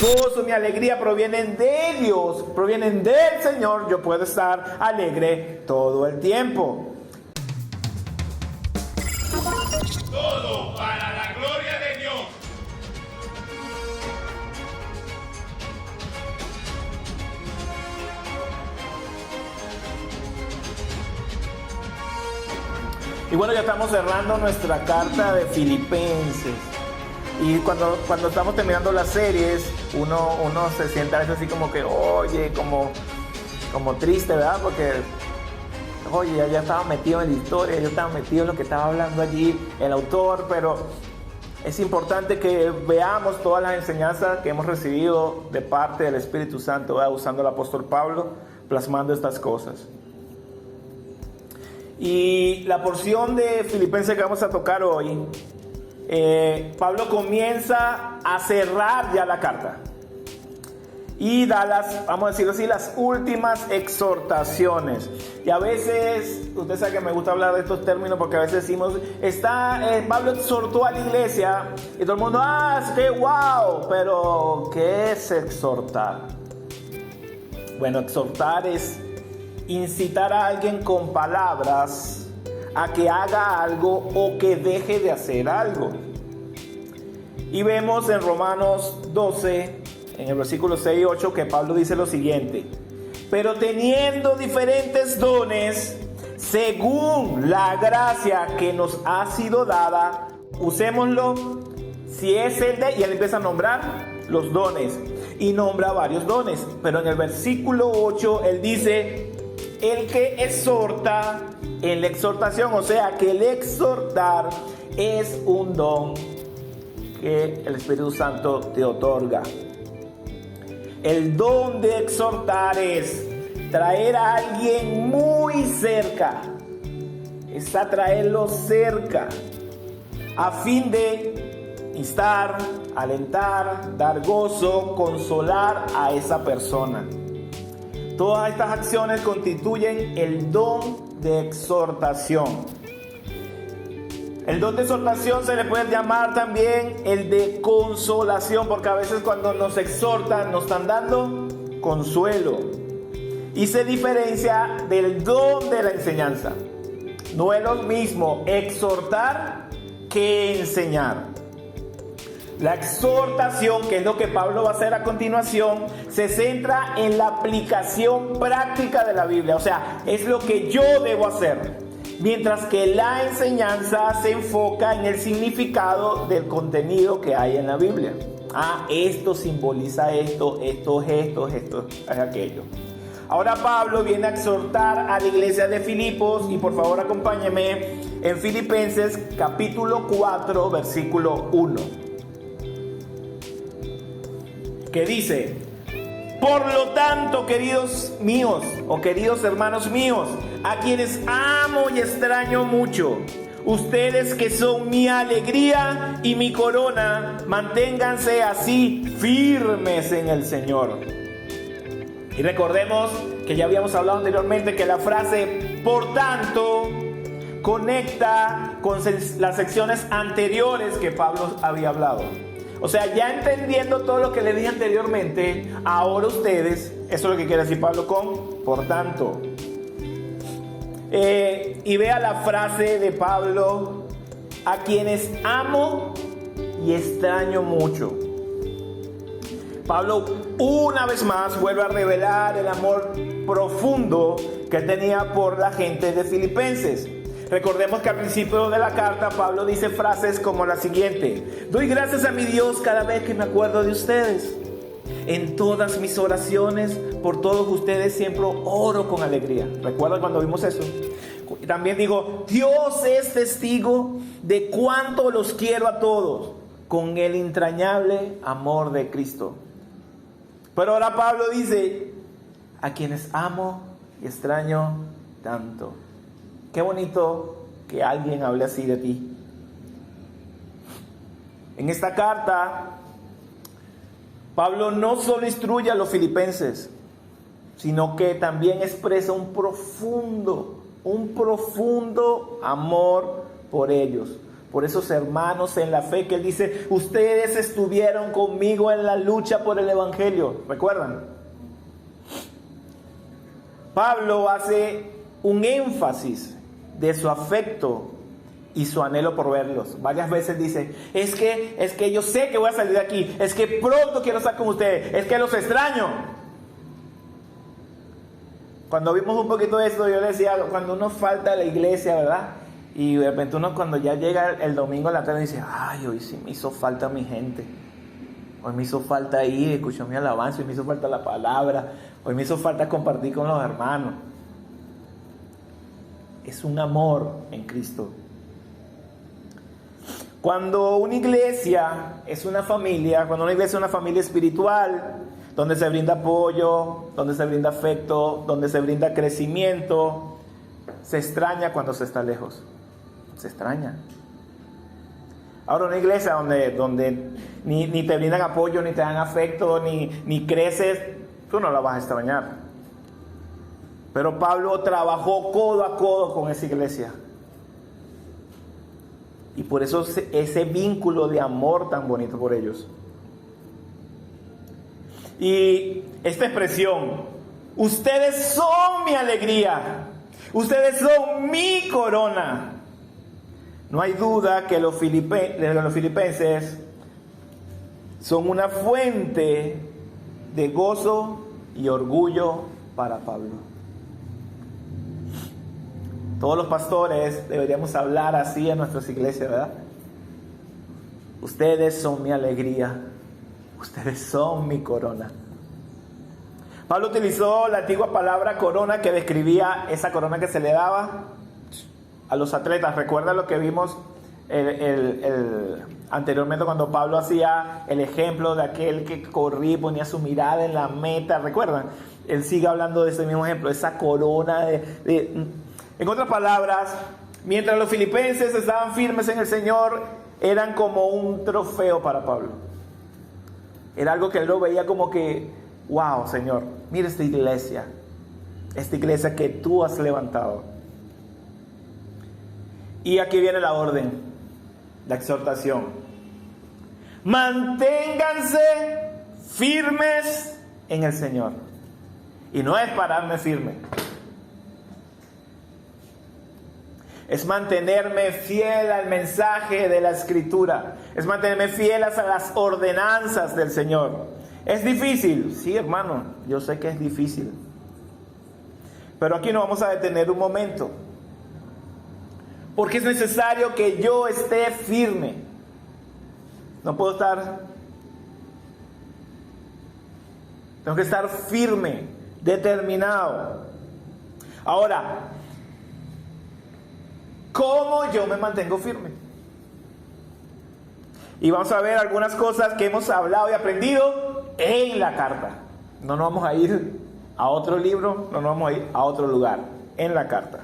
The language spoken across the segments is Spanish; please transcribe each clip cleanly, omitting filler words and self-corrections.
gozo, mi alegría provienen de Dios, provienen del Señor, yo puedo estar alegre todo el tiempo. Todo para la gloria de Dios. Y bueno, ya estamos cerrando nuestra carta de Filipenses. Y cuando estamos terminando las series, uno se siente a veces así como que, oye, como triste, ¿verdad? Porque, oye, ya estaba metido en la historia, yo estaba metido en lo que estaba hablando allí el autor, pero es importante que veamos todas las enseñanzas que hemos recibido de parte del Espíritu Santo, ¿verdad? Usando el apóstol Pablo, plasmando estas cosas. Y la porción de Filipenses que vamos a tocar hoy, Pablo comienza a cerrar ya la carta y da vamos a decirlo así, las últimas exhortaciones. Y a veces, usted sabe que me gusta hablar de estos términos porque a veces decimos, Pablo exhortó a la iglesia y todo el mundo, qué wow, pero ¿qué es exhortar? Bueno, exhortar es incitar a alguien con palabras a que haga algo o que deje de hacer algo. Y vemos en Romanos 12, en el versículo 6 y 8, que Pablo dice lo siguiente: pero teniendo diferentes dones, según la gracia que nos ha sido dada, usémoslo. Si es y él empieza a nombrar los dones, y nombra varios dones, pero en el versículo 8 él dice, el que exhorta en la exhortación, o sea que el exhortar es un don que el Espíritu Santo te otorga. El don de exhortar es traer a alguien muy cerca, es atraerlo cerca, a fin de instar, alentar, dar gozo, consolar a esa persona. Todas estas acciones constituyen el don de exhortación. El don de exhortación se le puede llamar también el de consolación, porque a veces cuando nos exhortan nos están dando consuelo. Y se diferencia del don de la enseñanza. No es lo mismo exhortar que enseñar. La exhortación, que es lo que Pablo va a hacer a continuación, se centra en la aplicación práctica de la Biblia. O sea, es lo que yo debo hacer. Mientras que la enseñanza se enfoca en el significado del contenido que hay en la Biblia. Esto simboliza esto es aquello. Ahora Pablo viene a exhortar a la iglesia de Filipos, y por favor acompáñeme en Filipenses capítulo 4, versículo 1. Que dice: por lo tanto, queridos míos, o queridos hermanos míos, a quienes amo y extraño mucho, ustedes que son mi alegría y mi corona, manténganse así firmes en el Señor. Y recordemos que ya habíamos hablado anteriormente que la frase por tanto conecta con las secciones anteriores que Pablo había hablado. O sea, ya entendiendo todo lo que le dije anteriormente, ahora ustedes, eso es lo que quiere decir Pablo con por tanto. Y vea la frase de Pablo: a quienes amo y extraño mucho. Pablo una vez más vuelve a revelar el amor profundo que tenía por la gente de Filipenses. Recordemos que al principio de la carta Pablo dice frases como la siguiente: doy gracias a mi Dios cada vez que me acuerdo de ustedes. En todas mis oraciones por todos ustedes siempre oro con alegría. ¿Recuerdan cuando vimos eso? También digo, Dios es testigo de cuánto los quiero a todos con el entrañable amor de Cristo. Pero ahora Pablo dice, a quienes amo y extraño tanto. Qué bonito que alguien hable así de ti. En esta carta, Pablo no solo instruye a los filipenses, sino que también expresa un profundo amor por ellos. por esos hermanos en la fe que él dice, ustedes estuvieron conmigo en la lucha por el evangelio. ¿Recuerdan? Pablo hace un énfasis de su afecto y su anhelo por verlos. Varias veces dice, es que yo sé que voy a salir de aquí, es que pronto quiero estar con ustedes, es que los extraño. Cuando vimos un poquito de esto, yo le decía, cuando uno falta a la iglesia, ¿verdad? Y de repente uno cuando ya llega el domingo en la tarde dice, ay, hoy sí me hizo falta mi gente. Hoy me hizo falta ir, escuchar mi alabanza, hoy me hizo falta la palabra, hoy me hizo falta compartir con los hermanos. Es un amor en Cristo. Cuando una iglesia es una familia, cuando una iglesia es una familia espiritual, donde se brinda apoyo, donde se brinda afecto, donde se brinda crecimiento, se extraña cuando se está lejos. Se extraña. Ahora una iglesia donde ni te brindan apoyo, ni te dan afecto, ni creces, tú no la vas a extrañar. Pero Pablo trabajó codo a codo con esa iglesia. Y por eso ese vínculo de amor tan bonito por ellos. Y esta expresión, ustedes son mi alegría, ustedes son mi corona. No hay duda que los filipenses son una fuente de gozo y orgullo para Pablo. Todos los pastores deberíamos hablar así en nuestras iglesias, ¿verdad? Ustedes son mi alegría, ustedes son mi corona. Pablo utilizó la antigua palabra corona que describía esa corona que se le daba a los atletas. ¿Recuerda lo que vimos anteriormente cuando Pablo hacía el ejemplo de aquel que corría y ponía su mirada en la meta? ¿Recuerdan? Él sigue hablando de ese mismo ejemplo, esa corona En otras palabras, mientras los filipenses estaban firmes en el Señor, eran como un trofeo para Pablo. Era algo que él lo veía como que, wow, Señor, mira esta iglesia que tú has levantado. Y aquí viene la orden, la exhortación. Manténganse firmes en el Señor. Y no es pararme firme. Es mantenerme fiel al mensaje de la Escritura. Es mantenerme fiel a las ordenanzas del Señor. ¿Es difícil? Sí, hermano, yo sé que es difícil. Pero aquí nos vamos a detener un momento. Porque es necesario que yo esté firme. No puedo tengo que estar firme, determinado. Ahora, ¿cómo yo me mantengo firme? Y vamos a ver algunas cosas que hemos hablado y aprendido en la carta. No nos vamos a ir a otro libro, no nos vamos a ir a otro lugar, en la carta.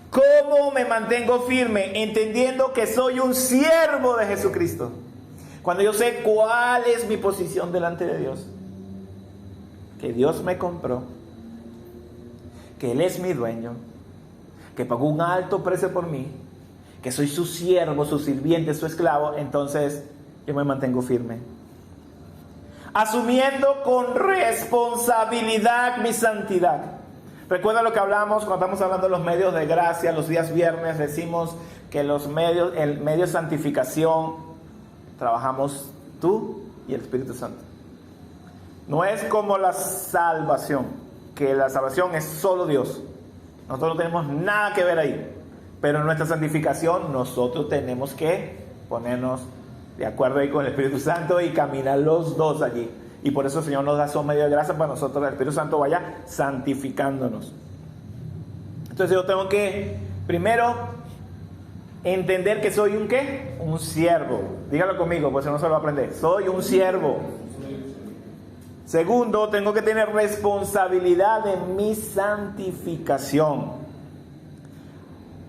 ¿Cómo me mantengo firme? Entendiendo que soy un siervo de Jesucristo. Cuando yo sé cuál es mi posición delante de Dios. Que Dios me compró. Que Él es mi dueño. Que pagó un alto precio por mí, que soy su siervo, su sirviente, su esclavo, entonces yo me mantengo firme. Asumiendo con responsabilidad mi santidad. Recuerda lo que hablamos cuando estamos hablando de los medios de gracia, los días viernes decimos que el medio de santificación, trabajamos tú y el Espíritu Santo. No es como la salvación, que la salvación es solo Dios. Nosotros no tenemos nada que ver ahí. Pero en nuestra santificación nosotros tenemos que ponernos de acuerdo ahí con el Espíritu Santo y caminar los dos allí. Y por eso el Señor nos da su medio de gracia para nosotros, el Espíritu Santo vaya santificándonos. Entonces yo tengo que, primero, entender que soy un ¿qué? Un siervo. Dígalo conmigo, pues si no se lo va a aprender. Soy un siervo. Segundo, tengo que tener responsabilidad en mi santificación.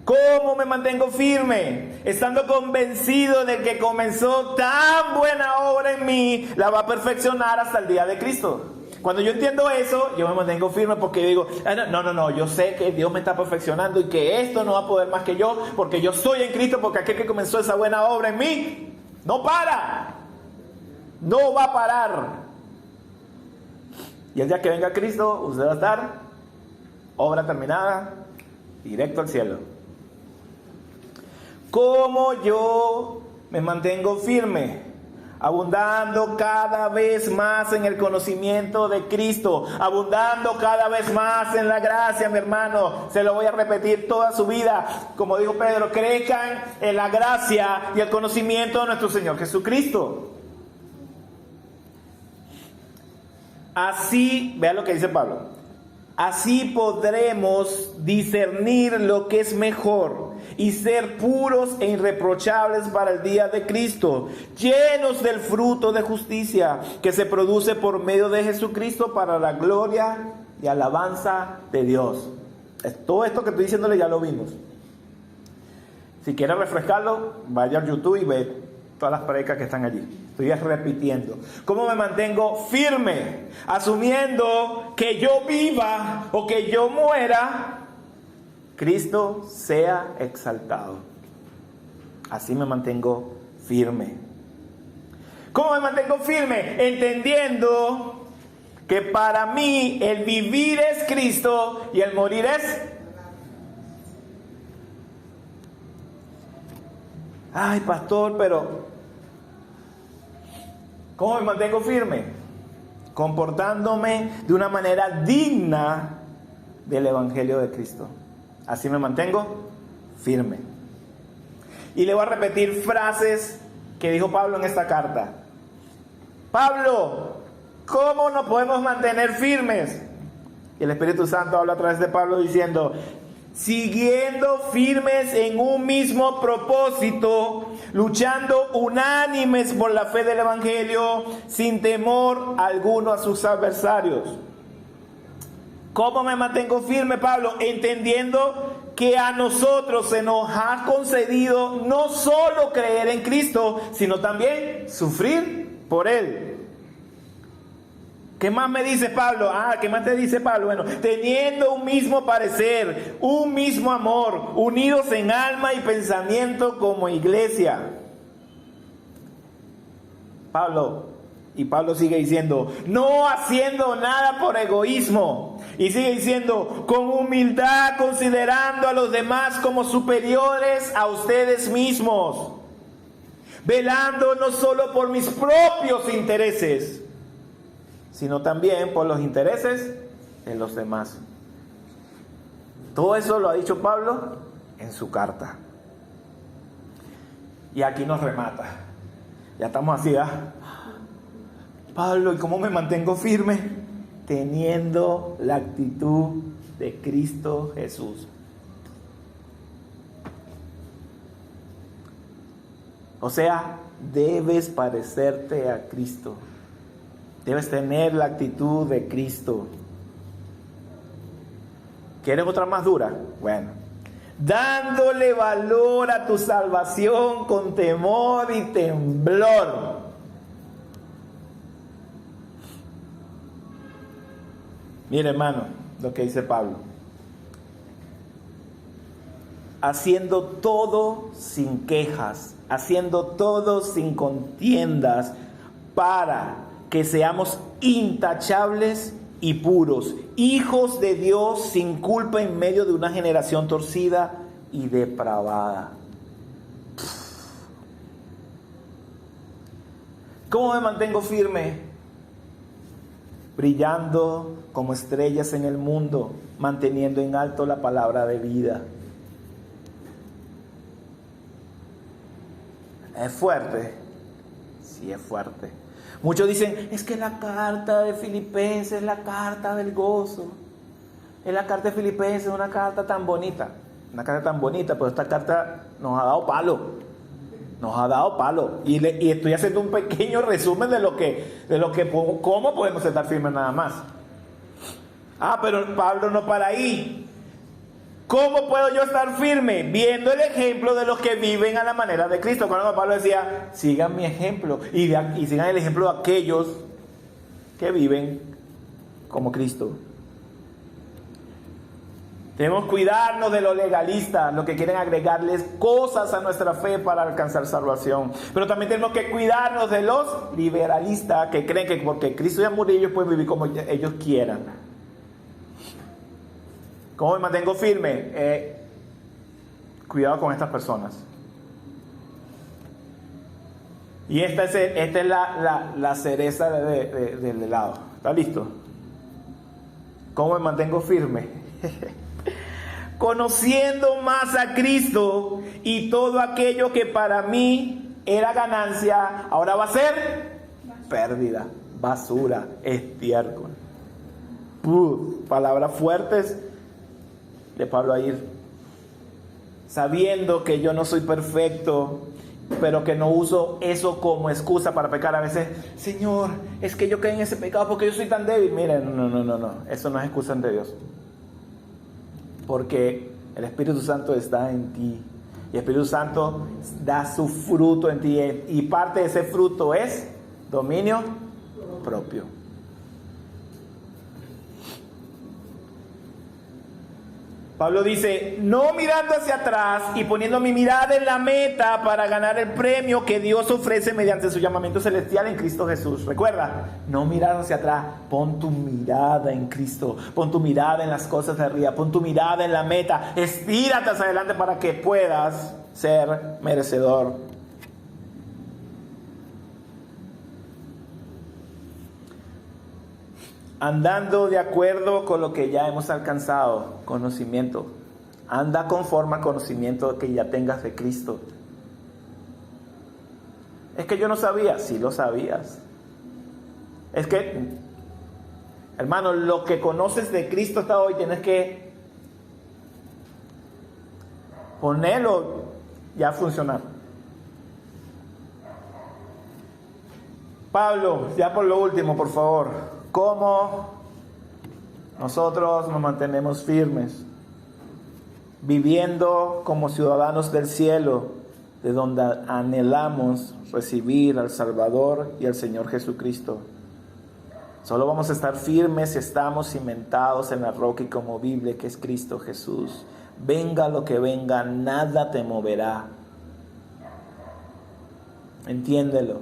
¿Cómo me mantengo firme? Estando convencido de que comenzó tan buena obra en mí, la va a perfeccionar hasta el día de Cristo. Cuando yo entiendo eso, yo me mantengo firme porque digo, no, yo sé que Dios me está perfeccionando y que esto no va a poder más que yo, porque yo soy en Cristo, porque aquel que comenzó esa buena obra en mí, no para, no va a parar. Y el día que venga Cristo, usted va a estar, obra terminada, directo al cielo. ¿Cómo yo me mantengo firme? Abundando cada vez más en el conocimiento de Cristo, abundando cada vez más en la gracia, mi hermano. Se lo voy a repetir toda su vida. Como dijo Pedro, crezcan en la gracia y el conocimiento de nuestro Señor Jesucristo. Así, vea lo que dice Pablo. Así podremos discernir lo que es mejor y ser puros e irreprochables para el día de Cristo, llenos del fruto de justicia que se produce por medio de Jesucristo para la gloria y alabanza de Dios. Todo esto que estoy diciéndole ya lo vimos. Si quiere refrescarlo, vaya a YouTube y ve todas las predicas que están allí. Estoy repitiendo. ¿Cómo me mantengo firme? Asumiendo que yo viva o que yo muera, Cristo sea exaltado. Así me mantengo firme. ¿Cómo me mantengo firme? Entendiendo que para mí el vivir es Cristo y el morir es... Ay, pastor, pero ¿cómo me mantengo firme? Comportándome de una manera digna del Evangelio de Cristo. Así me mantengo firme. Y le voy a repetir frases que dijo Pablo en esta carta. Pablo, ¿cómo nos podemos mantener firmes? Y el Espíritu Santo habla a través de Pablo diciendo: siguiendo firmes en un mismo propósito, luchando unánimes por la fe del Evangelio, sin temor alguno a sus adversarios. ¿Cómo me mantengo firme, Pablo? Entendiendo que a nosotros se nos ha concedido no solo creer en Cristo, sino también sufrir por Él. ¿Qué más me dice Pablo? ¿Qué más te dice Pablo? Bueno, teniendo un mismo parecer, un mismo amor, unidos en alma y pensamiento como iglesia. Pablo sigue diciendo, no haciendo nada por egoísmo. Y sigue diciendo, con humildad considerando a los demás como superiores a ustedes mismos. Velando no solo por mis propios intereses, sino también por los intereses de los demás. Todo eso lo ha dicho Pablo en su carta. Y aquí nos remata. Ya estamos así, Pablo, ¿y cómo me mantengo firme? Teniendo la actitud de Cristo Jesús. O sea, debes parecerte a Cristo. Debes tener la actitud de Cristo. ¿Quieres otra más dura? Bueno. Dándole valor a tu salvación con temor y temblor. Mire, hermano, lo que dice Pablo. Haciendo todo sin quejas, haciendo todo sin contiendas, para que seamos intachables y puros, hijos de Dios sin culpa en medio de una generación torcida y depravada. ¿Cómo me mantengo firme? Brillando como estrellas en el mundo, manteniendo en alto la palabra de vida. ¿Es fuerte? Sí, es fuerte. Muchos dicen, es que la carta de Filipenses es la carta del gozo. Es la carta de Filipenses, una carta tan bonita. Una carta tan bonita, pero esta carta nos ha dado palo. Nos ha dado palo. Y estoy haciendo un pequeño resumen de cómo podemos estar firmes nada más. Pero Pablo no para ahí. ¿Cómo puedo yo estar firme? Viendo el ejemplo de los que viven a la manera de Cristo. Cuando Pablo decía, sigan mi ejemplo. Y sigan el ejemplo de aquellos que viven como Cristo. Debemos cuidarnos de los legalistas, los que quieren agregarles cosas a nuestra fe para alcanzar salvación. Pero también tenemos que cuidarnos de los liberalistas que creen que porque Cristo ya murió ellos pueden vivir como ellos quieran. ¿Cómo me mantengo firme? Cuidado con estas personas. Y esta es la cereza del helado. ¿Está listo? ¿Cómo me mantengo firme? Conociendo más a Cristo y todo aquello que para mí era ganancia, ahora va a ser pérdida, basura, estiércol. Palabras fuertes de Pablo ahí. Sabiendo que yo no soy perfecto, pero que no uso eso como excusa para pecar. A veces, Señor, es que yo caí en ese pecado porque yo soy tan débil. Miren, no, eso no es excusa ante Dios. Porque el Espíritu Santo está en ti. Y el Espíritu Santo da su fruto en ti. Y parte de ese fruto es dominio propio. Pablo dice, no mirando hacia atrás y poniendo mi mirada en la meta para ganar el premio que Dios ofrece mediante su llamamiento celestial en Cristo Jesús. Recuerda, no mirar hacia atrás, pon tu mirada en Cristo, pon tu mirada en las cosas de arriba, pon tu mirada en la meta, estírate hacia adelante para que puedas ser merecedor. Andando de acuerdo con lo que ya hemos alcanzado, conocimiento. Anda conforme al conocimiento que ya tengas de Cristo. Es que yo no sabía, sí lo sabías. Es que, hermano, lo que conoces de Cristo hasta hoy tienes que ponerlo ya a funcionar. Pablo, ya por lo último, por favor. ¿Cómo nosotros nos mantenemos firmes? Viviendo como ciudadanos del cielo, de donde anhelamos recibir al Salvador y al Señor Jesucristo. Solo vamos a estar firmes si estamos cimentados en la roca inconmovible que es Cristo Jesús. Venga lo que venga, nada te moverá. Entiéndelo.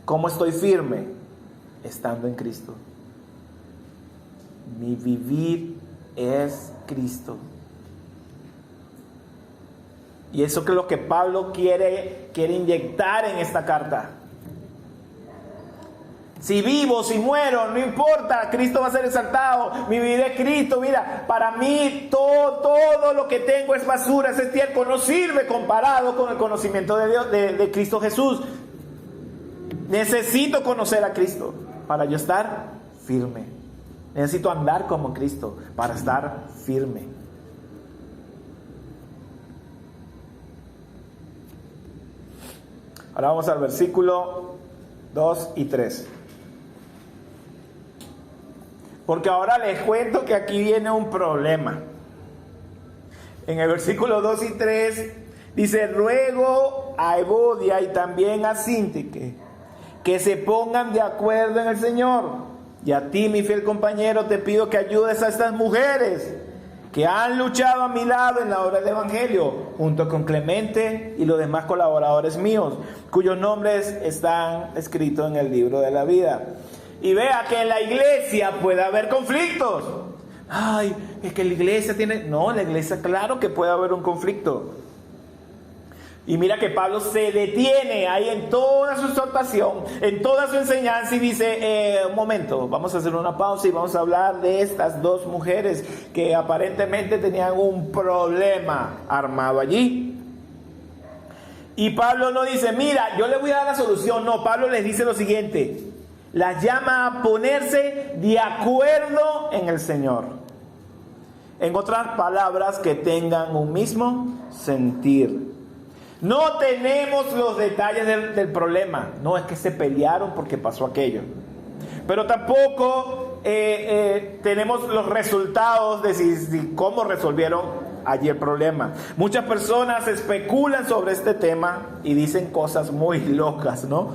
¿Cómo estoy firme? Estando en Cristo. Mi vivir es Cristo. Y eso es lo que Pablo quiere inyectar en esta carta. Si vivo, si muero, no importa, Cristo va a ser exaltado. Mi vida es Cristo. Mira, para mí todo lo que tengo es basura, es estiércol, no sirve comparado con el conocimiento de Dios, de Cristo Jesús. Necesito conocer a Cristo para yo estar firme. Necesito andar como Cristo para estar firme. Ahora vamos al versículo 2 y 3. Porque ahora les cuento que aquí viene un problema. En el versículo 2 y 3 dice, ruego a Evodia y también a Síntique que se pongan de acuerdo en el Señor. Y a ti, mi fiel compañero, te pido que ayudes a estas mujeres que han luchado a mi lado en la obra del Evangelio, junto con Clemente y los demás colaboradores míos, cuyos nombres están escritos en el libro de la vida. Y vea que en la iglesia puede haber conflictos. Ay, es que la iglesia tiene... No, en la iglesia claro que puede haber un conflicto. Y mira que Pablo se detiene ahí en toda su exhortación, en toda su enseñanza y dice, un momento, vamos a hacer una pausa y vamos a hablar de estas dos mujeres que aparentemente tenían un problema armado allí. Y Pablo no dice, mira, yo le voy a dar la solución. No, Pablo les dice lo siguiente, las llama a ponerse de acuerdo en el Señor. En otras palabras, que tengan un mismo sentir. No tenemos los detalles del problema. No es que se pelearon porque pasó aquello. Pero tampoco tenemos los resultados de cómo resolvieron allí el problema. Muchas personas especulan sobre este tema y dicen cosas muy locas, ¿no?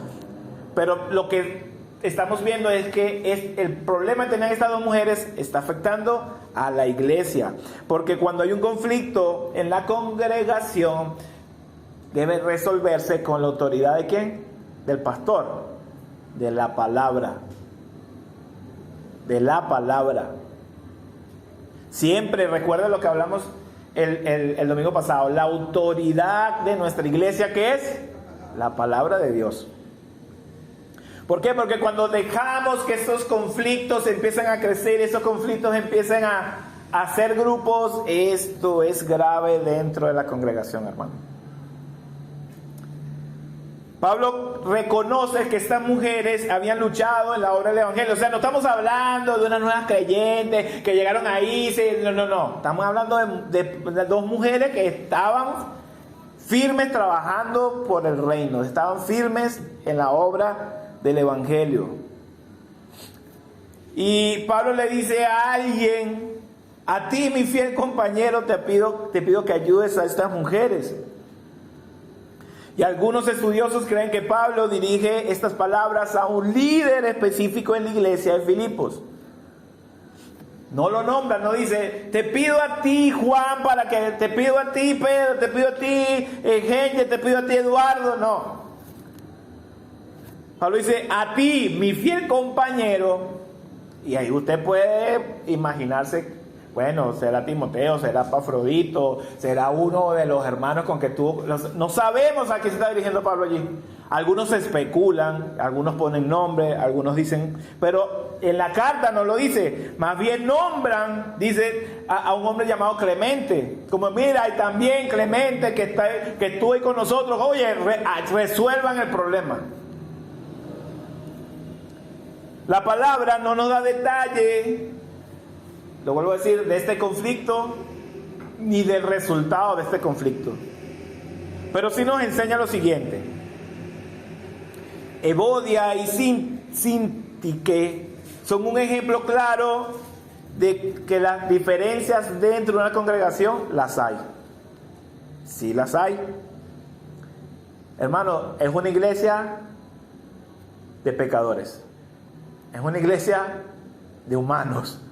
Pero lo que estamos viendo es que el problema que tenían estas dos mujeres está afectando a la iglesia. Porque cuando hay un conflicto en la congregación, debe resolverse con la autoridad ¿de quién? Del pastor, de la palabra. De la palabra. Siempre recuerda lo que hablamos el domingo pasado. La autoridad de nuestra iglesia, ¿qué es? La palabra de Dios. ¿Por qué? Porque cuando dejamos que esos conflictos empiezan a crecer, esos conflictos empiezan a hacer grupos, esto es grave dentro de la congregación, hermano. Pablo reconoce que estas mujeres habían luchado en la obra del evangelio. O sea, no estamos hablando de unas nuevas creyentes que llegaron ahí. No. Estamos hablando de dos mujeres que estaban firmes trabajando por el reino. Estaban firmes en la obra del evangelio. Y Pablo le dice a alguien: a ti, mi fiel compañero, te pido que ayudes a estas mujeres. Y algunos estudiosos creen que Pablo dirige estas palabras a un líder específico en la iglesia de Filipos. No lo nombra, no dice: te pido a ti, Juan, te pido a ti, Pedro, te pido a ti, Eugenio, te pido a ti, Eduardo. No. Pablo dice: a ti, mi fiel compañero. Y ahí usted puede imaginarse, bueno, será Timoteo, será Epafrodito, será uno de los hermanos con que tuvo. No sabemos a qué se está dirigiendo Pablo allí. Algunos especulan, algunos ponen nombre, algunos dicen, pero en la carta no lo dice. Más bien nombran, dice, a un hombre llamado Clemente. Como mira, hay también Clemente que estuvo ahí con nosotros. Oye, resuelvan el problema. La palabra no nos da detalle, lo vuelvo a decir, de este conflicto, ni del resultado de este conflicto. Pero sí nos enseña lo siguiente. Evodia y Sintique son un ejemplo claro de que las diferencias dentro de una congregación las hay. Sí las hay. Hermano, es una iglesia de pecadores. Es una iglesia de humanos.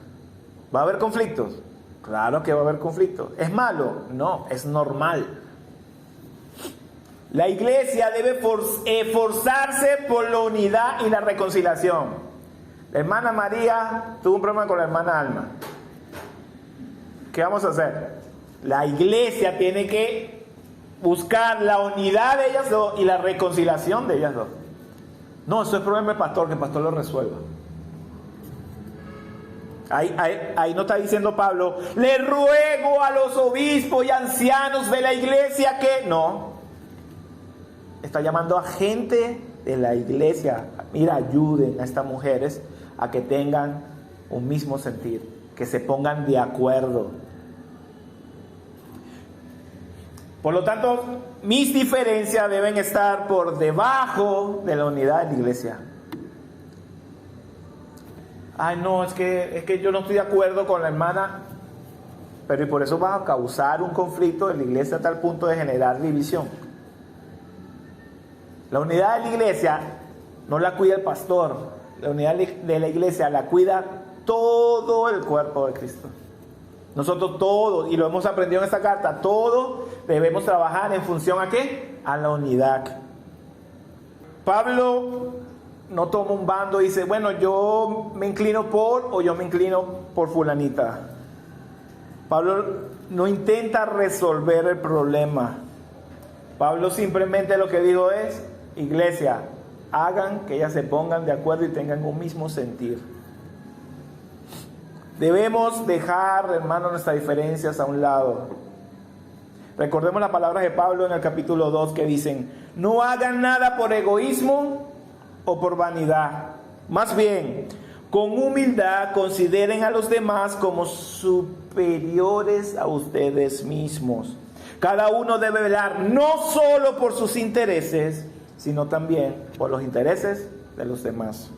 ¿Va a haber conflictos? Claro que va a haber conflictos. ¿Es malo? No, es normal. La iglesia debe esforzarse por la unidad y la reconciliación. La hermana María tuvo un problema con la hermana Alma. ¿Qué vamos a hacer? La iglesia tiene que buscar la unidad de ellas dos y la reconciliación de ellas dos. No, eso es problema del pastor, que el pastor lo resuelva. Ahí no está diciendo Pablo: le ruego a los obispos y ancianos de la iglesia que... No. Está llamando a gente de la iglesia: mira, ayuden a estas mujeres a que tengan un mismo sentir, que se pongan de acuerdo. Por lo tanto, mis diferencias deben estar por debajo de la unidad de la iglesia. Ay, no, es que yo no estoy de acuerdo con la hermana, pero y por eso vas a causar un conflicto en la iglesia a tal punto de generar división. La unidad de la iglesia no la cuida el pastor, la unidad de la iglesia la cuida todo el cuerpo de Cristo. Nosotros todos, y lo hemos aprendido en esta carta, todos debemos trabajar en función ¿a qué? A la unidad. Pablo no toma un bando y dice: bueno, yo me inclino por, o yo me inclino por fulanita. Pablo no intenta resolver el problema. Pablo simplemente lo que dijo es: iglesia, hagan que ellas se pongan de acuerdo y tengan un mismo sentir. Debemos dejar, hermanos, nuestras diferencias a un lado. Recordemos las palabras de Pablo en el capítulo 2 que dicen: no hagan nada por egoísmo o por vanidad. Más bien, con humildad consideren a los demás como superiores a ustedes mismos. Cada uno debe velar no solo por sus intereses, sino también por los intereses de los demás.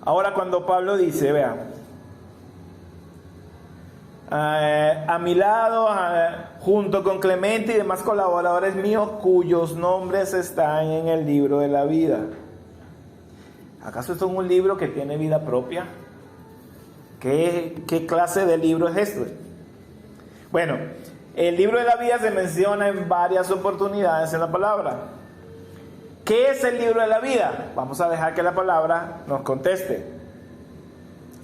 Ahora, cuando Pablo dice, vean, a mi lado, junto con Clemente y demás colaboradores míos, cuyos nombres están en el libro de la vida. ¿Acaso esto es un libro que tiene vida propia? ¿Qué clase de libro es esto? Bueno, el libro de la vida se menciona en varias oportunidades en la palabra. ¿Qué es el libro de la vida? Vamos a dejar que la palabra nos conteste.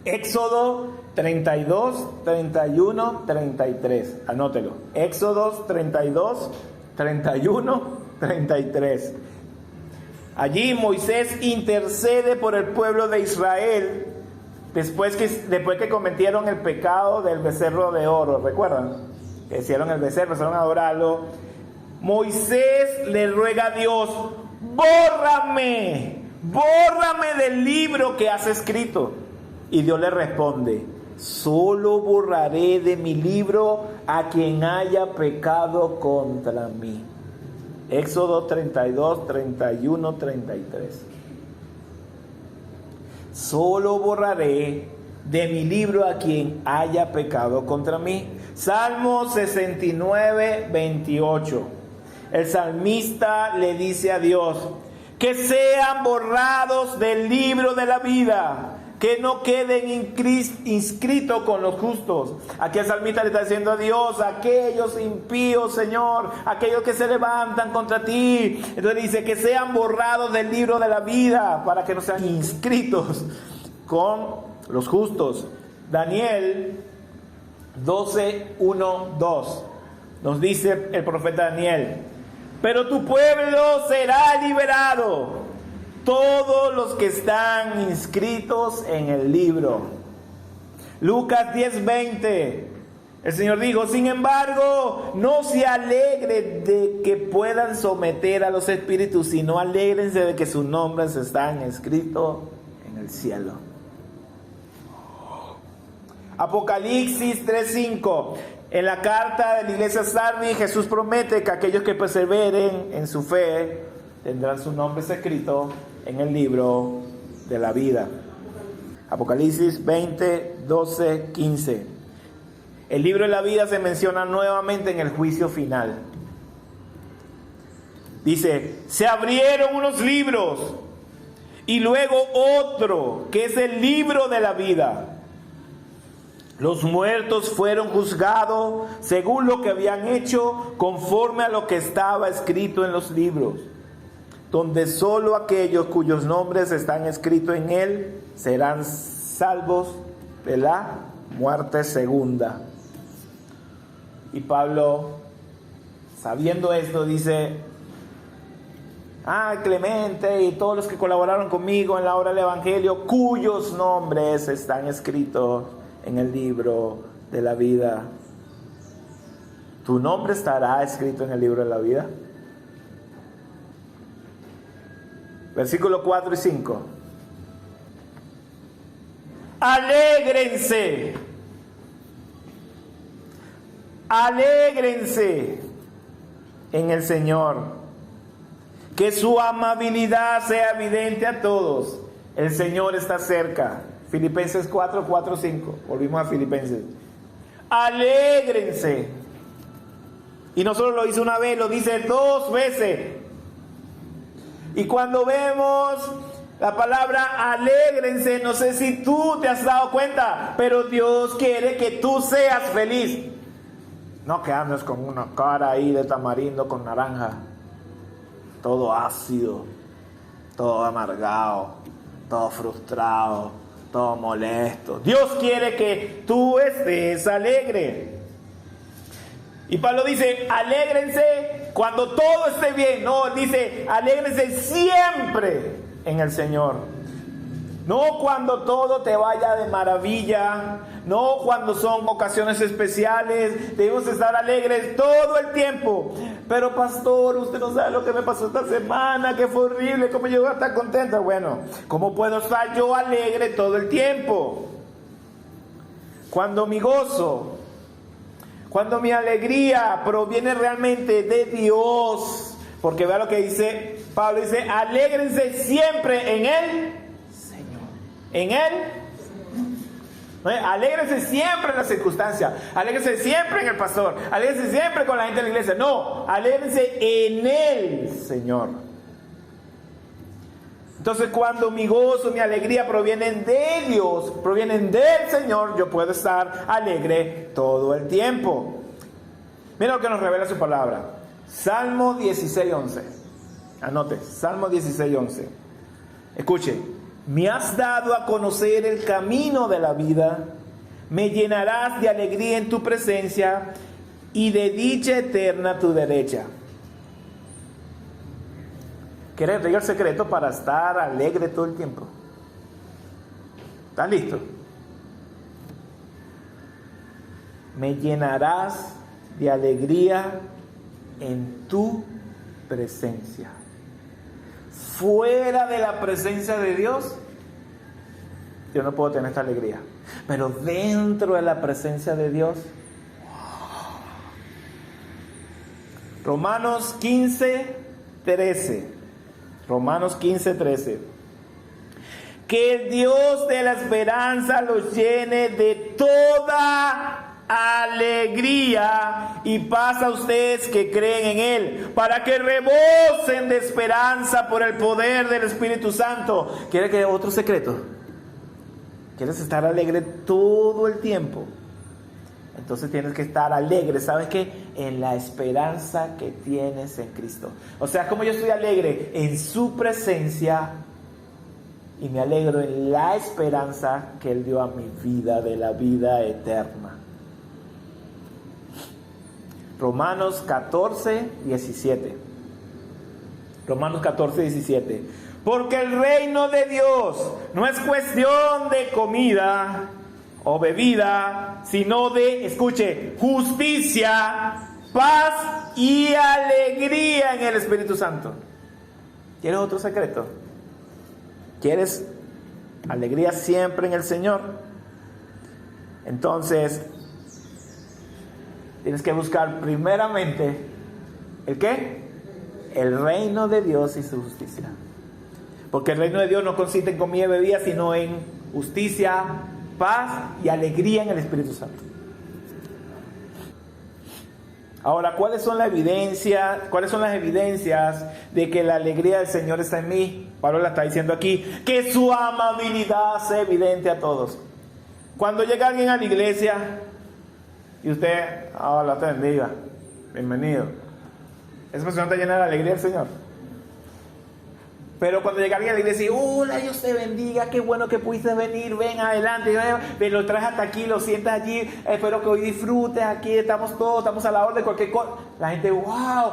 Éxodo 32, 31, 33. Anótelo. Éxodo 32, 31, 33. Allí Moisés intercede por el pueblo de Israel después que cometieron el pecado del becerro de oro. ¿Recuerdan? Que hicieron el becerro, empezaron a adorarlo. Moisés le ruega a Dios: bórrame del libro que has escrito. Y Dios le responde: solo borraré de mi libro a quien haya pecado contra mí. Éxodo 32, 31, 33. Solo borraré de mi libro a quien haya pecado contra mí. Salmo 69, 28. El salmista le dice a Dios: que sean borrados del libro de la vida, que no queden inscritos con los justos. Aquí el salmista le está diciendo a Dios: aquellos impíos, Señor, aquellos que se levantan contra ti. Entonces dice: que sean borrados del libro de la vida, para que no sean inscritos con los justos. Daniel 12, 1, 2. Nos dice el profeta Daniel: pero tu pueblo será liberado, todos los que están inscritos en el libro. Lucas 10:20. El Señor dijo: sin embargo, no se alegre de que puedan someter a los espíritus, sino alégrense de que sus nombres están escritos en el cielo. Apocalipsis 3:5. En la carta de la iglesia Sardis, Jesús promete que aquellos que perseveren en su fe tendrán sus nombres escritos en el libro de la vida. Apocalipsis 20, 12, 15. El libro de la vida se menciona nuevamente en el juicio final. Dice: se abrieron unos libros y luego otro, que es el libro de la vida. Los muertos fueron juzgados según lo que habían hecho, conforme a lo que estaba escrito en los libros, donde solo aquellos cuyos nombres están escritos en él serán salvos de la muerte segunda. Y Pablo, sabiendo esto, dice: Clemente y todos los que colaboraron conmigo en la obra del Evangelio, cuyos nombres están escritos en el libro de la vida. ¿Tu nombre estará escrito en el libro de la vida? Versículos 4 y 5. Alégrense. Alégrense en el Señor. Que su amabilidad sea evidente a todos. El Señor está cerca. Filipenses 4, 4, 5. Volvimos a Filipenses. Alégrense. Y no solo lo dice una vez, lo dice 2 veces. Y cuando vemos la palabra alégrense, no sé si tú te has dado cuenta, pero Dios quiere que tú seas feliz. No que andes con una cara ahí de tamarindo con naranja. Todo ácido, todo amargado, todo frustrado, todo molesto. Dios quiere que tú estés alegre. Y Pablo dice: alégrense cuando todo esté bien. No, dice: alégrense siempre en el Señor. No cuando todo te vaya de maravilla, no cuando son ocasiones especiales. Debemos estar alegres todo el tiempo. Pero pastor, usted no sabe lo que me pasó esta semana, que fue horrible, cómo yo voy a estar contenta. Bueno, ¿cómo puedo estar yo alegre todo el tiempo? Cuando mi gozo, cuando mi alegría proviene realmente de Dios. Porque vea lo que dice Pablo, dice: alégrense siempre en Él. En Él. Alégrense siempre en las circunstancias. Alégrense siempre en el pastor. Alégrense siempre con la gente de la iglesia. No, alégrense en Él, Señor. Entonces, cuando mi gozo, mi alegría provienen de Dios, provienen del Señor, yo puedo estar alegre todo el tiempo. Mira lo que nos revela su palabra. Salmo 16:11. Anote, Salmo 16:11. Escuche. Me has dado a conocer el camino de la vida, me llenarás de alegría en tu presencia y de dicha eterna a tu derecha. ¿Quieres el secreto para estar alegre todo el tiempo? ¿Estás listo? Me llenarás de alegría en tu presencia. Fuera de la presencia de Dios, yo no puedo tener esta alegría. Pero dentro de la presencia de Dios, Romanos 15:13. Romanos 15:13. Que el Dios de la esperanza los llene de toda alegría y paz a ustedes que creen en Él, para que rebosen de esperanza por el poder del Espíritu Santo. ¿Quieres que otro secreto? ¿Quieres estar alegre todo el tiempo? Entonces tienes que estar alegre, ¿sabes qué? En la esperanza que tienes en Cristo. O sea, como yo estoy alegre en su presencia y me alegro en la esperanza que Él dio a mi vida, de la vida eterna. Romanos 14:17. Romanos 14:17. Porque el reino de Dios no es cuestión de comida o bebida, sino de, escuche, justicia, paz y alegría en el Espíritu Santo. ¿Quieres otro secreto? ¿Quieres alegría siempre en el Señor? Entonces, tienes que buscar primeramente, ¿el qué? El reino de Dios y su justicia. Porque el reino de Dios no consiste en comida y bebida, sino en justicia, paz y alegría en el Espíritu Santo. Ahora, ¿cuáles son las evidencias de que la alegría del Señor está en mí? Pablo la está diciendo aquí, que su amabilidad sea evidente a todos. Cuando llega alguien a la iglesia y usted, hola, te bendiga, bienvenido, esa persona está llena de la alegría del Señor. Pero cuando llega alguien a la iglesia y hola, Dios te bendiga, qué bueno que pudiste venir, ven adelante, ven, lo traes hasta aquí, lo sientas allí, espero que hoy disfrutes, aquí estamos todos, estamos a la orden de cualquier cosa. La gente, wow,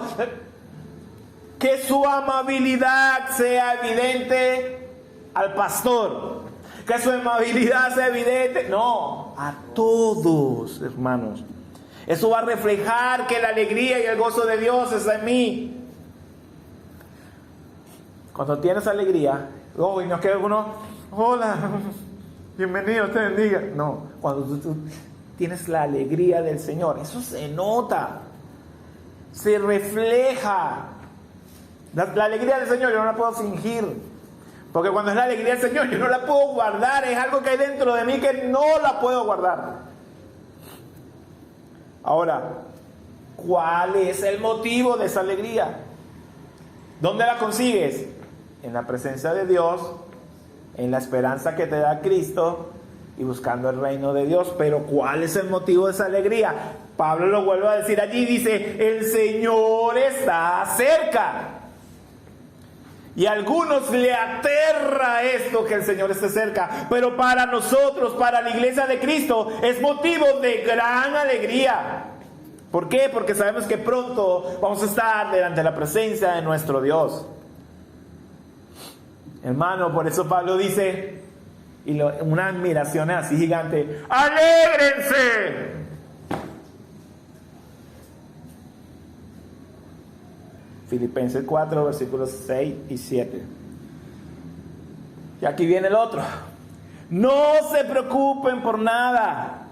que su amabilidad sea evidente al pastor, que su amabilidad sea evidente, no, a todos, hermanos. Eso va a reflejar que la alegría y el gozo de Dios está en mí. Cuando tienes alegría, y no queda uno, hola, bienvenido, te bendiga. No, cuando tú tienes la alegría del Señor, eso se nota, se refleja. La alegría del Señor yo no la puedo fingir, porque cuando es la alegría del Señor yo no la puedo guardar, es algo que hay dentro de mí que no la puedo guardar. Ahora, ¿cuál es el motivo de esa alegría? ¿Dónde la consigues? En la presencia de Dios, en la esperanza que te da Cristo y buscando el reino de Dios. Pero ¿cuál es el motivo de esa alegría? Pablo lo vuelve a decir allí, dice, el Señor está cerca. Y a algunos le aterra esto, que el Señor esté cerca, pero para nosotros, para la iglesia de Cristo, es motivo de gran alegría. ¿Por qué? Porque sabemos que pronto vamos a estar delante de la presencia de nuestro Dios. Hermano, por eso Pablo dice, una admiración así gigante, ¡alégrense! Filipenses 4, versículos 6 y 7. Y aquí viene el otro. No se preocupen por nada,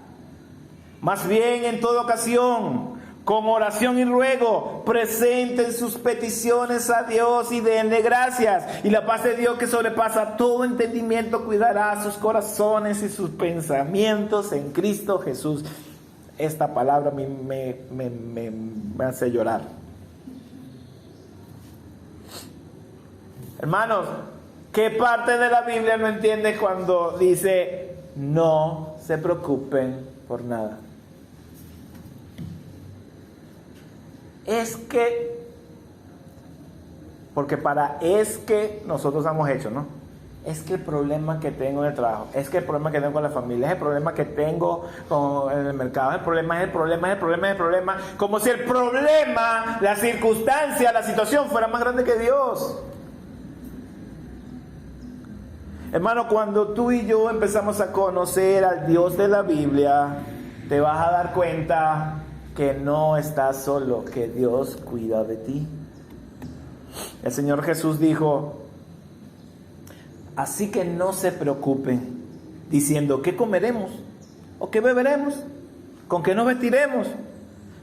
más bien en toda ocasión, con oración y ruego, presenten sus peticiones a Dios y denle gracias. Y la paz de Dios, que sobrepasa todo entendimiento, cuidará sus corazones y sus pensamientos en Cristo Jesús. Esta palabra a mí me hace llorar. Hermanos, ¿Qué parte de la Biblia no entiendes cuando dice no se preocupen por nada? Es que, porque es que nosotros hemos hecho, ¿no? Es que el problema que tengo en el trabajo, es que el problema que tengo con la familia, es el problema que tengo en el mercado, es el problema, como si el problema, la circunstancia, la situación fuera más grande que Dios. Hermano, cuando tú y yo empezamos a conocer al Dios de la Biblia, te vas a dar cuenta que no estás solo, que Dios cuida de ti. El Señor Jesús dijo: así que no se preocupen, diciendo, ¿qué comeremos? ¿O qué beberemos? ¿Con qué nos vestiremos?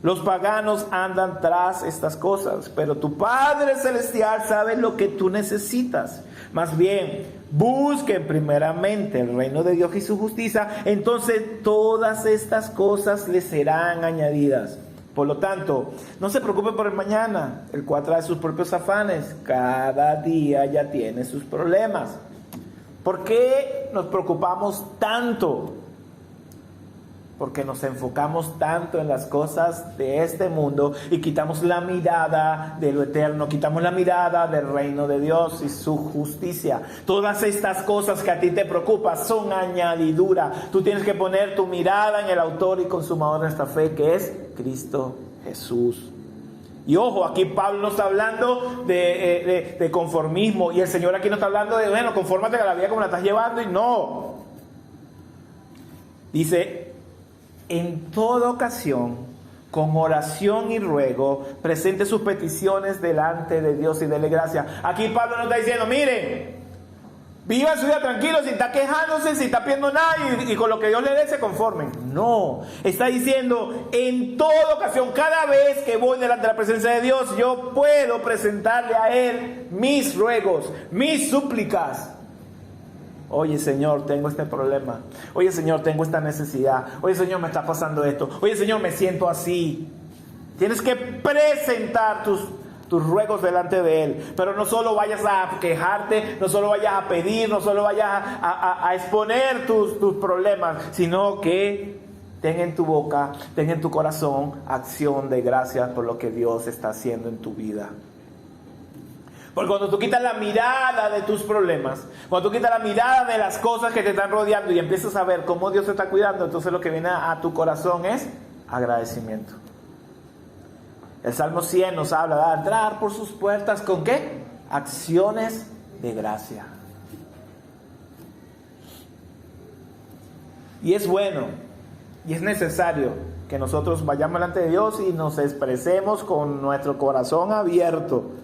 Los paganos andan tras estas cosas, pero tu Padre Celestial sabe lo que tú necesitas. Más bien, busquen primeramente el reino de Dios y su justicia, entonces todas estas cosas les serán añadidas. Por lo tanto, no se preocupen por el mañana, el cual trae sus propios afanes. Cada día ya tiene sus problemas. ¿Por qué nos preocupamos tanto? Porque nos enfocamos tanto en las cosas de este mundo y quitamos la mirada de lo eterno, quitamos la mirada del reino de Dios y su justicia. Todas estas cosas que a ti te preocupan son añadidura. Tú tienes que poner tu mirada en el autor y consumador de nuestra fe, que es Cristo Jesús. Y ojo, aquí Pablo no está hablando de conformismo, y el Señor aquí no está hablando de, bueno, confórmate a la vida como la estás llevando, y no. Dice, en toda ocasión, con oración y ruego, presente sus peticiones delante de Dios y dele gracias. Aquí Pablo no está diciendo, miren, viva su vida tranquilo, sin estar quejándose, sin estar pidiendo nada, y con lo que Dios le dé se conformen. No, está diciendo, en toda ocasión, cada vez que voy delante de la presencia de Dios, yo puedo presentarle a Él mis ruegos, mis súplicas. Oye, Señor, tengo este problema. Oye, Señor, tengo esta necesidad. Oye, Señor, me está pasando esto. Oye, Señor, me siento así. Tienes que presentar tus ruegos delante de Él. Pero no solo vayas a quejarte, no solo vayas a pedir, no solo vayas a exponer tus problemas, sino que ten en tu boca, ten en tu corazón acción de gracias por lo que Dios está haciendo en tu vida. Porque cuando tú quitas la mirada de tus problemas, cuando tú quitas la mirada de las cosas que te están rodeando y empiezas a ver cómo Dios te está cuidando, entonces lo que viene a tu corazón es agradecimiento. El Salmo 100 nos habla de entrar por sus puertas ¿con qué? Acciones de gracia. Y es bueno y es necesario que nosotros vayamos delante de Dios y nos expresemos con nuestro corazón abierto.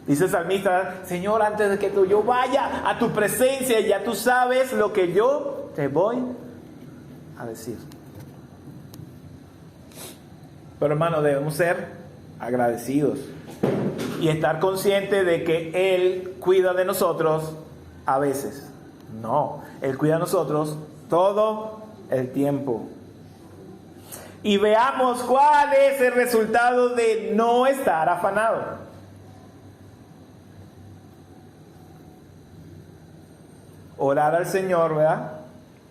Dice el salmista, Señor, antes de que yo vaya a tu presencia, ya tú sabes lo que yo te voy a decir. Pero hermano, debemos ser agradecidos y estar conscientes de que Él cuida de nosotros a veces. No, Él cuida de nosotros todo el tiempo. Y veamos cuál es el resultado de no estar afanado. Orar al Señor, ¿verdad?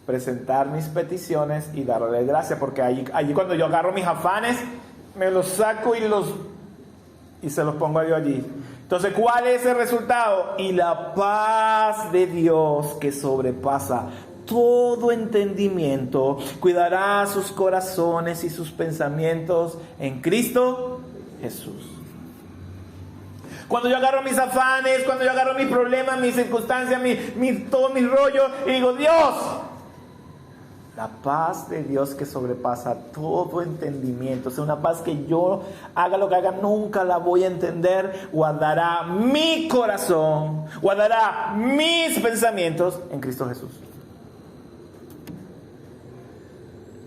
Presentar mis peticiones y darle gracias, porque allí cuando yo agarro mis afanes, me los saco y se los pongo a Dios allí. Entonces, ¿cuál es el resultado? Y la paz de Dios que sobrepasa todo entendimiento, cuidará sus corazones y sus pensamientos en Cristo Jesús. Cuando yo agarro mis afanes, cuando yo agarro mis problemas, mis circunstancias, todos mis rollos, y digo, Dios, la paz de Dios que sobrepasa todo entendimiento, o sea, una paz que yo haga lo que haga, nunca la voy a entender, guardará mi corazón, guardará mis pensamientos en Cristo Jesús.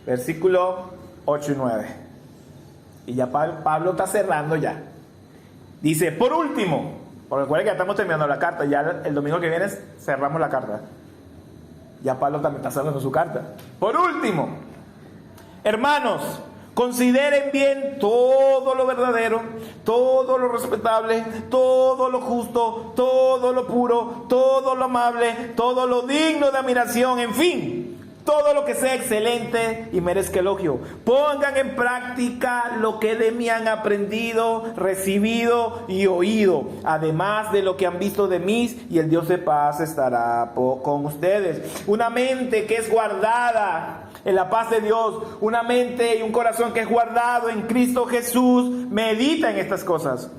Versículo 8 y 9. Y ya Pablo está cerrando ya. Dice, por último, porque recuerden que ya estamos terminando la carta, ya el domingo que viene cerramos la carta. Ya Pablo también está cerrando su carta. Por último, hermanos, Consideren bien todo lo verdadero, todo lo respetable, todo lo justo, todo lo puro, todo lo amable, todo lo digno de admiración, en fin, todo lo que sea excelente y merezca elogio. Pongan en práctica lo que de mí han aprendido, recibido y oído, además de lo que han visto de mí, y el Dios de paz estará con ustedes. Una mente que es guardada en la paz de Dios, una mente y un corazón que es guardado en Cristo Jesús, medita en estas cosas.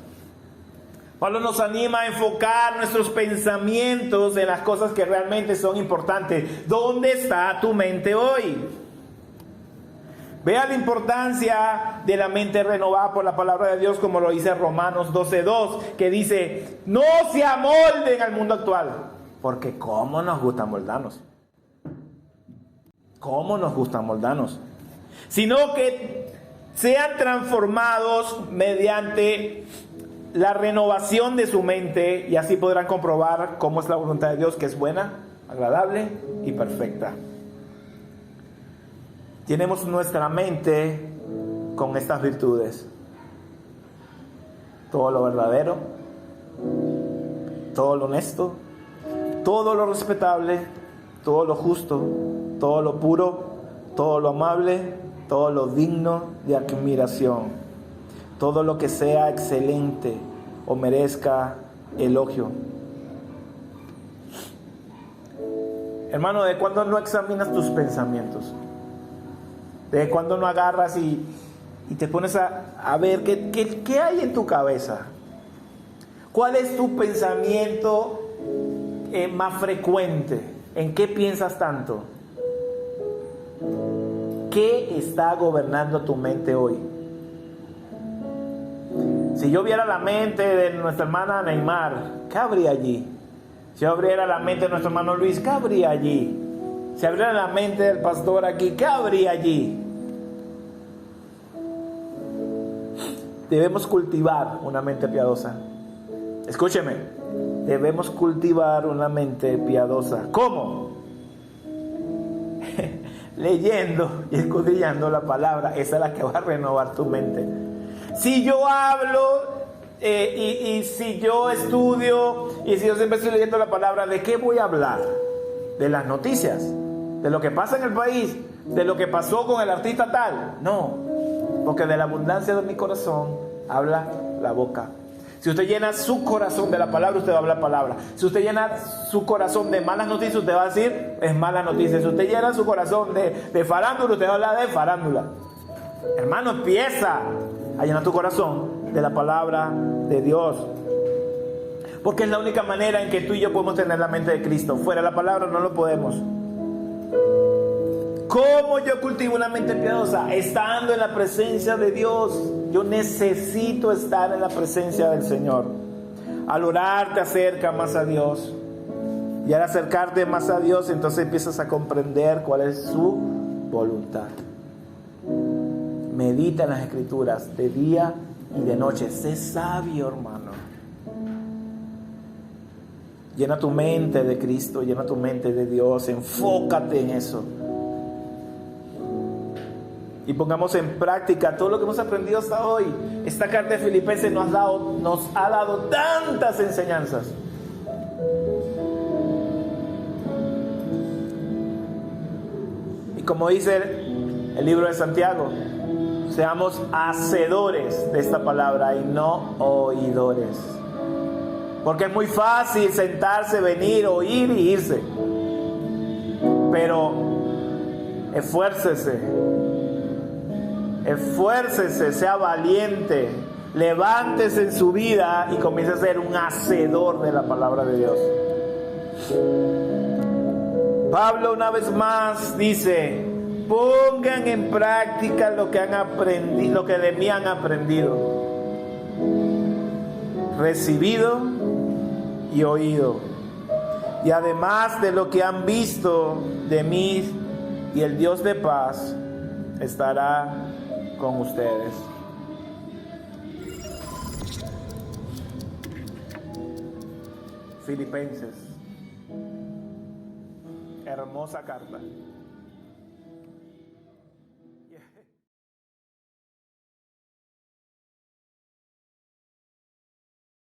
Pablo nos anima a enfocar nuestros pensamientos en las cosas que realmente son importantes. ¿Dónde está tu mente hoy? Vea la importancia de la mente renovada por la palabra de Dios, como lo dice Romanos 12:2, que dice: no se amolden al mundo actual, porque cómo nos gusta moldarnos. ¿Cómo nos gusta moldarnos? Sino que sean transformados mediante la renovación de su mente, y así podrán comprobar cómo es la voluntad de Dios, que es buena, agradable y perfecta. Tenemos nuestra mente con estas virtudes: todo lo verdadero, todo lo honesto, todo lo respetable, todo lo justo, todo lo puro, todo lo amable, todo lo digno de admiración, todo lo que sea excelente o merezca elogio. Hermano, ¿de cuándo no examinas tus pensamientos? ¿De cuándo no agarras y te pones a ver qué hay en tu cabeza? ¿Cuál es tu pensamiento más frecuente? ¿En qué piensas tanto? ¿Qué está gobernando tu mente hoy? Si yo viera la mente de nuestra hermana Neymar, ¿qué habría allí? Si yo abriera la mente de nuestro hermano Luis, ¿qué habría allí? Si abriera la mente del pastor aquí, ¿qué habría allí? Debemos cultivar una mente piadosa. Escúcheme, debemos cultivar una mente piadosa. ¿Cómo? Leyendo y escudriñando la palabra. Esa es la que va a renovar tu mente. Si yo hablo y si yo estudio y si yo siempre estoy leyendo la palabra, ¿de qué voy a hablar? ¿De las noticias? ¿De lo que pasa en el país? ¿De lo que pasó con el artista tal? No, porque de la abundancia de mi corazón habla la boca. Si usted llena su corazón de la palabra, usted va a hablar palabra. Si usted llena su corazón de malas noticias, usted va a decir es mala noticia. Si usted llena su corazón de farándula, usted va a hablar de farándula. Hermano, empieza a llenar tu corazón de la palabra de Dios, porque es la única manera en que tú y yo podemos tener la mente de Cristo. Fuera de la palabra no lo podemos. ¿Cómo yo cultivo una mente piadosa? Estando en la presencia de Dios. Yo necesito estar en la presencia del Señor. Al orar te acerca más a Dios, y al acercarte más a Dios, entonces empiezas a comprender cuál es su voluntad. Medita en las Escrituras de día y de noche. Sé sabio, hermano. Llena tu mente de Cristo, llena tu mente de Dios. Enfócate en eso. Y pongamos en práctica todo lo que hemos aprendido hasta hoy. Esta carta de Filipenses nos ha dado tantas enseñanzas. Y como dice el libro de Santiago, seamos hacedores de esta palabra y no oidores. Porque es muy fácil sentarse, venir, oír y irse. Pero esfuércese, sea valiente, levántese en su vida y comience a ser un hacedor de la palabra de Dios. Pablo una vez más dice: pongan en práctica lo que han aprendido, lo que de mí han aprendido, recibido y oído, y además de lo que han visto de mí, y el Dios de paz estará con ustedes. Filipenses, hermosa carta.